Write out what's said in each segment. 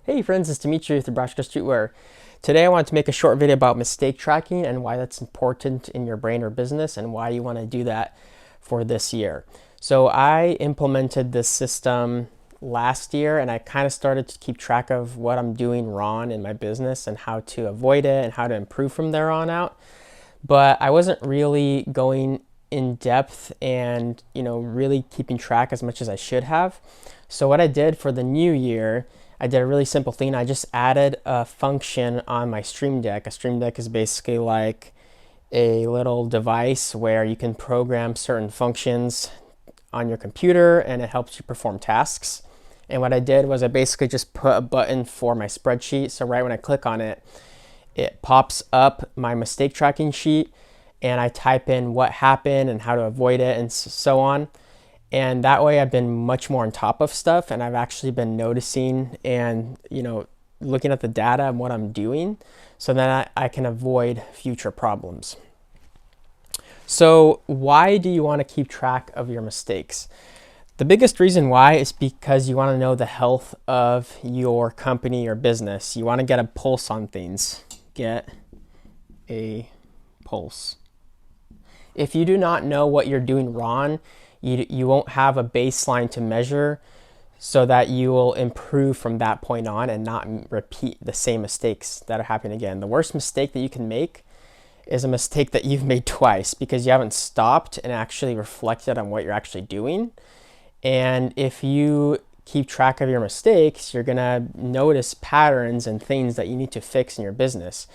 Hey friends, it's Dimitri with Nebraska Streetwear. Today I want to make a short video about mistake tracking and why that's important in your brand or business and why you want to do that for this year. So I implemented this system last year and I kind of started to keep track of what I'm doing wrong in my business and how to avoid it and how to improve from there on out. But I wasn't really going in depth and really keeping track as much as I should have. So what I did for the new year, I did a really simple thing. I just added a function on my Stream Deck. A Stream Deck is basically like a little device where you can program certain functions on your computer and it helps you perform tasks. And what I did was I basically just put a button for my spreadsheet. So right when I click on it, it pops up my mistake tracking sheet and I type in what happened and how to avoid it and so on. And that way I've been much more on top of stuff and I've actually been noticing and looking at the data and what I'm doing so that I can avoid future problems. So why do you want to keep track of your mistakes? The biggest reason why is because you want to know the health of your company or business. You want to get a pulse on things. Get a pulse. If you do not know what you're doing wrong, you won't have a baseline to measure so that you will improve from that point on and not repeat the same mistakes that are happening again. The worst mistake that you can make is a mistake that you've made twice because you haven't stopped and actually reflected on what you're actually doing. And if you keep track of your mistakes, you're gonna notice patterns and things that you need to fix in your business.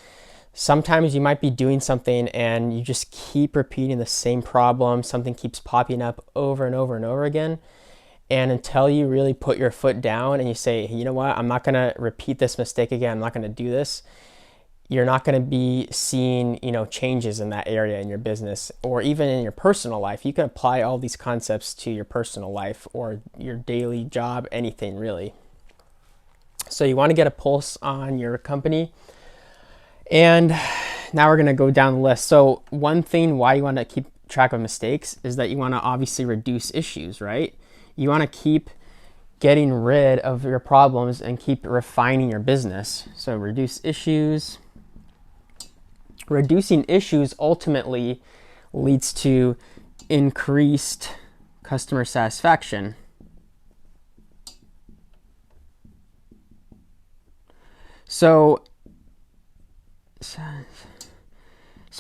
Sometimes you might be doing something and you just keep repeating the same problem. Something keeps popping up over and over and over again. And until you really put your foot down and you say, you know what, I'm not gonna repeat this mistake again. I'm not gonna do this. You're not gonna be seeing, changes in that area in your business or even in your personal life. You can apply all these concepts to your personal life or your daily job, anything really. So you wanna get a pulse on your company. And now we're going to go down the list. So one thing why you want to keep track of mistakes is that you want to obviously reduce issues, right? You want to keep getting rid of your problems and keep refining your business. So reduce issues. Reducing issues ultimately leads to increased customer satisfaction. So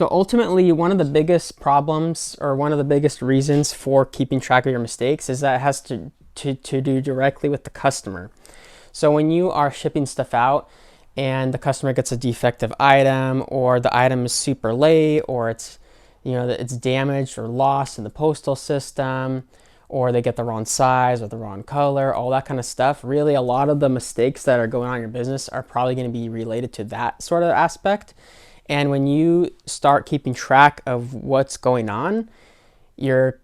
ultimately, one of the biggest problems or one of the biggest reasons for keeping track of your mistakes is that it has to do directly with the customer. So when you are shipping stuff out and the customer gets a defective item or the item is super late or it's damaged or lost in the postal system or they get the wrong size or the wrong color, all that kind of stuff. Really, a lot of the mistakes that are going on in your business are probably going to be related to that sort of aspect. And when you start keeping track of what's going on, and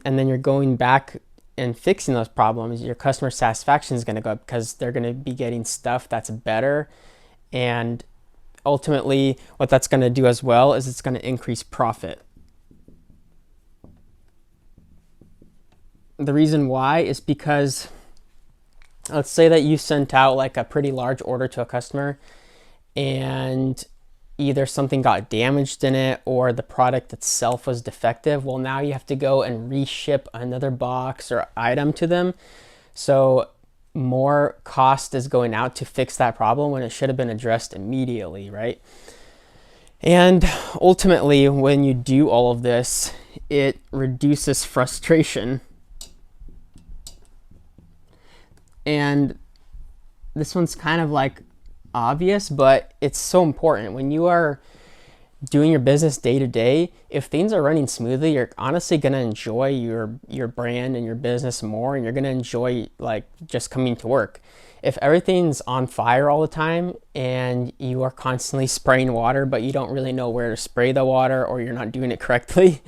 then you're going back and fixing those problems, your customer satisfaction is going to go up because they're going to be getting stuff that's better. And ultimately, what that's going to do as well is it's going to increase profit. The reason why is because let's say that you sent out like a pretty large order to a customer and either something got damaged in it or the product itself was defective. Well, now you have to go and reship another box or item to them. So more cost is going out to fix that problem when it should have been addressed immediately, right? And ultimately, when you do all of this, it reduces frustration. And this one's kind of like obvious, but it's so important. When you are doing your business day to day, if things are running smoothly, you're honestly going to enjoy your brand and your business more, and you're going to enjoy like just coming to work. If everything's on fire all the time and you are constantly spraying water, but you don't really know where to spray the water or you're not doing it correctly,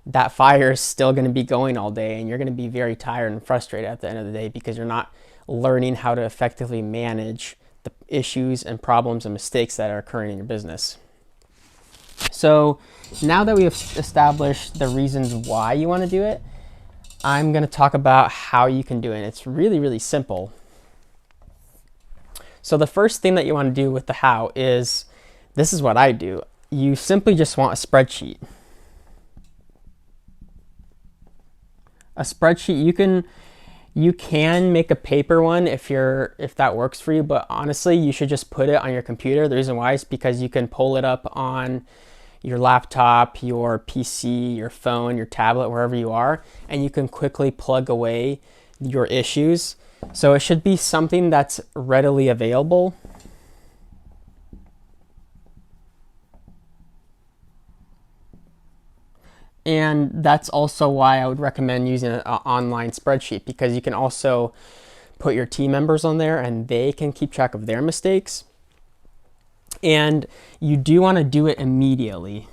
that fire is still going to be going all day and you're going to be very tired and frustrated at the end of the day because you're not learning how to effectively manage the issues and problems and mistakes that are occurring in your business. So now that we have established the reasons why you want to do it, I'm going to talk about how you can do it. It's really, really simple. So the first thing that you want to do with the how is, this is what I do. You simply just want a spreadsheet. A spreadsheet, you can make a paper one if that works for you, but honestly, you should just put it on your computer. The reason why is because you can pull it up on your laptop, your PC, your phone, your tablet, wherever you are, and you can quickly plug away your issues. So it should be something that's readily available. And that's also why I would recommend using an online spreadsheet, because you can also put your team members on there and they can keep track of their mistakes. And you do want to do it immediately.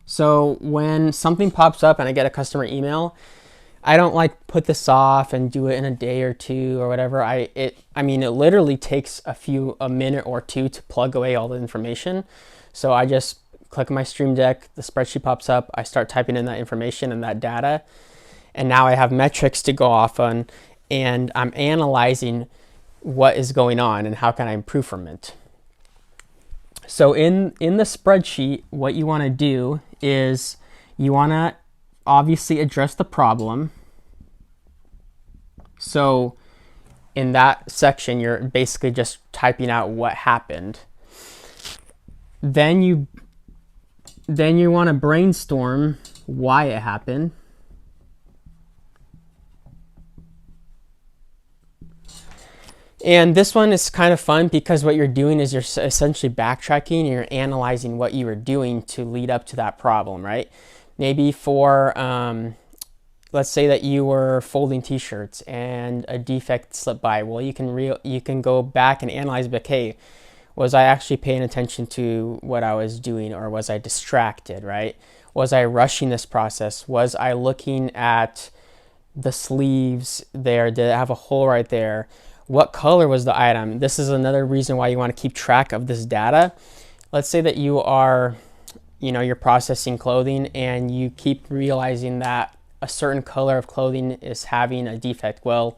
So when something pops up and I get a customer email, I don't like put this off and do it in a day or two or whatever. I mean, it literally takes a minute or two to plug away all the information. So I just click my Stream Deck, the spreadsheet pops up, I start typing in that information and that data, and now I have metrics to go off on, and I'm analyzing what is going on and how can I improve from it. So in the spreadsheet, what you want to do is you want to obviously address the problem. So in that section, you're basically just typing out what happened. Then you want to brainstorm why it happened. And this one is kind of fun because what you're doing is you're essentially backtracking and you're analyzing what you were doing to lead up to that problem, right? Maybe for, let's say that you were folding t-shirts and a defect slipped by. Well, you can go back and analyze, like, hey, was I actually paying attention to what I was doing, or was I distracted, right? Was I rushing this process? Was I looking at the sleeves there? Did it have a hole right there? What color was the item? This is another reason why you want to keep track of this data. Let's say that you're processing clothing and you keep realizing that a certain color of clothing is having a defect. Well,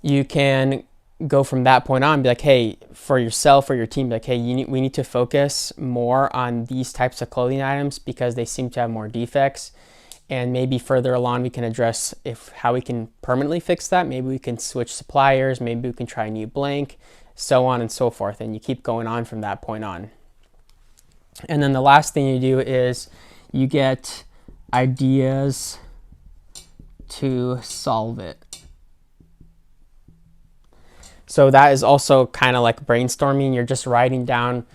you can go from that point on, be like, hey, for yourself or your team, be like, hey, we need to focus more on these types of clothing items because they seem to have more defects. And maybe further along, we can address how we can permanently fix that. Maybe we can switch suppliers. Maybe we can try a new blank, so on and so forth. And you keep going on from that point on. And then the last thing you do is you get ideas to solve it. So that is also kind of like brainstorming. You're just writing down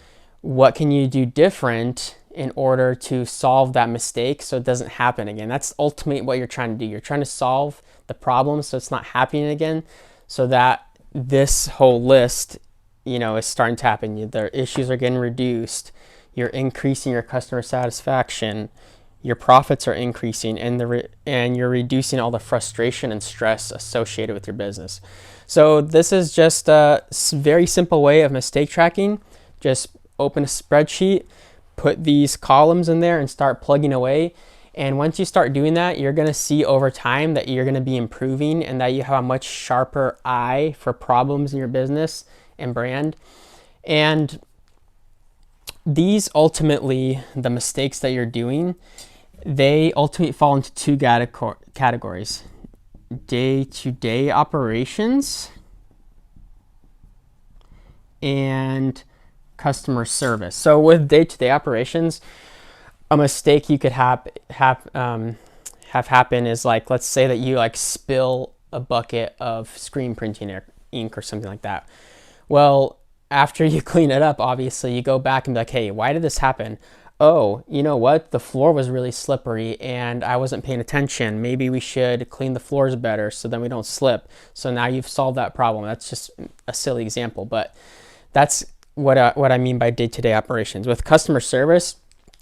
what can you do different in order to solve that mistake so it doesn't happen again. That's ultimately what you're trying to do. You're trying to solve the problem so it's not happening again, so that this whole list, is starting to happen. The issues are getting reduced. You're increasing your customer satisfaction. Your profits are increasing, and you're reducing all the frustration and stress associated with your business. So this is just a very simple way of mistake tracking. Just open a spreadsheet, put these columns in there and start plugging away. And once you start doing that, you're going to see over time that you're going to be improving and that you have a much sharper eye for problems in your business and brand. And these ultimately, the mistakes that you're doing, they ultimately fall into two categories: day-to-day operations and customer service. So with day-to-day operations, a mistake you could have happen is, like, let's say that you spill a bucket of screen printing ink or something like that. Well, after you clean it up, obviously you go back and be like, hey, why did this happen? Oh, you know what? The floor was really slippery and I wasn't paying attention. Maybe we should clean the floors better so then we don't slip. So now you've solved that problem. That's just a silly example, but that's what I mean by day-to-day operations. With customer service,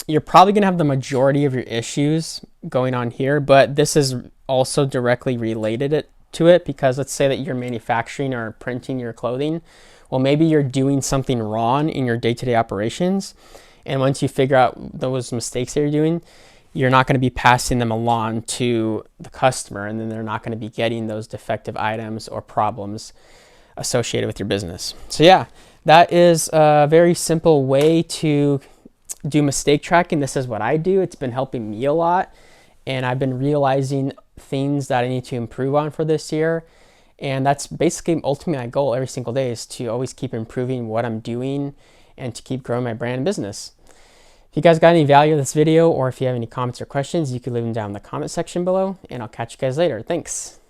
you're probably going to have the majority of your issues going on here, but this is also directly related to it, because let's say that you're manufacturing or printing your clothing. Well, maybe you're doing something wrong in your day-to-day operations. And once you figure out those mistakes that you're doing, you're not going to be passing them along to the customer, and then they're not going to be getting those defective items or problems associated with your business. So yeah, that is a very simple way to do mistake tracking. This is what I do. It's been helping me a lot, and I've been realizing things that I need to improve on for this year. And that's basically ultimately my goal every single day, is to always keep improving what I'm doing and to keep growing my brand and business. If you guys got any value in this video, or if you have any comments or questions, you can leave them down in the comment section below, and I'll catch you guys later. Thanks.